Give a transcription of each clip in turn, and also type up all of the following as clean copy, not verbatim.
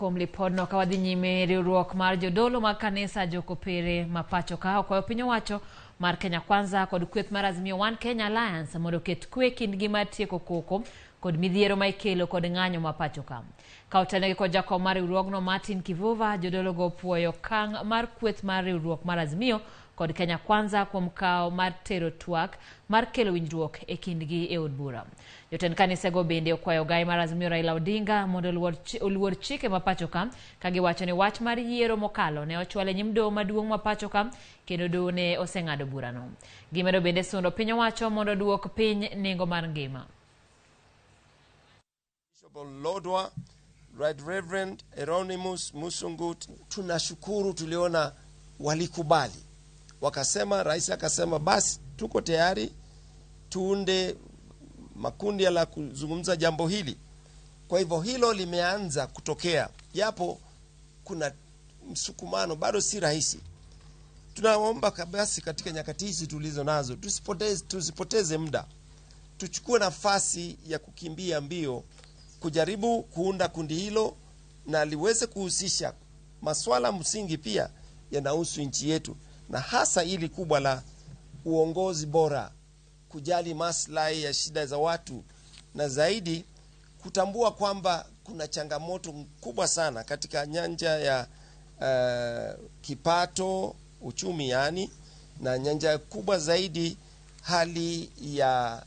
kuom lipodno ka wadhi nyime riwruok mar jodolo mag kanisa jokopere mapacho ka kwa piny owacho mar Kenya Kwanza kod kweth mar Azimio One Kenya Alliance mondo ket kwe kindgi mar tieko koko kod midhiero ma ikelo kod ng'anyo mapacho ka. Ka otenegi kod jakom mar riwruogno Martin Kivuva, jodolo go puoyo kang' mar kweth mar riwruok mar Azimio kod Kenya Kwanza kuom kao mar tero twak mar kelo winjruok e kindgi e od bura. Jotend kanisa go bende okwayo gai mar Azimio Raila Odinga mondo oluor chike mapacho ka giwacho ni wach mar yiero mokalo ne ochwale nyim doho maduong' mapacho ka kendo doho ne oseng'ado burano. Gimedo bende sundo piny owacho mondo duok piny nengo mar ngima. Lodwa, Right Reverend Eronimus Musungut, tunashukuru tuliona walikubali. Wakasema, rais akasema basi tuko tayari tuunde makundi la kuzungumza jambo hili. Kwa hivyo hilo limeanza kutokea. Yapo kuna msukumano, bado si rahisi. Tunaomba kabisa katika nyakati hizi tulizo nazo tusipoteze muda. Tuchukue nafasi ya kukimbia mbio kujaribu kuunda kundi hilo na liweze kuhusisha masuala msingi pia yanahusu nchi yetu, na hasa ili kubwa la uongozi bora, kujali maslahi ya shida za watu, na zaidi kutambua kwamba kuna changamoto kubwa sana katika nyanja ya kipato, uchumi yani, na nyanja kubwa zaidi hali ya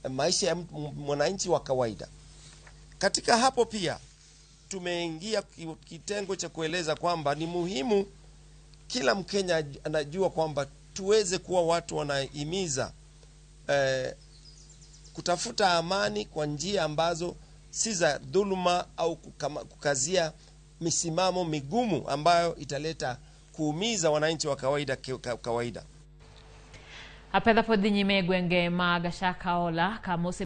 maisha ya mwananchi wa kawaida. Katika hapo pia tumeingia kitengo cha kueleza kwamba ni muhimu kila Mkenya anajua kwamba tuweze kuwa watu wanahimiza kutafuta amani kwa njia ambazo si za dhuluma au kukazia misimamo migumu ambayo italeta kuumiza wananchi wa kawaida. Apedha podhi nyime gwenge mag Shakahola ka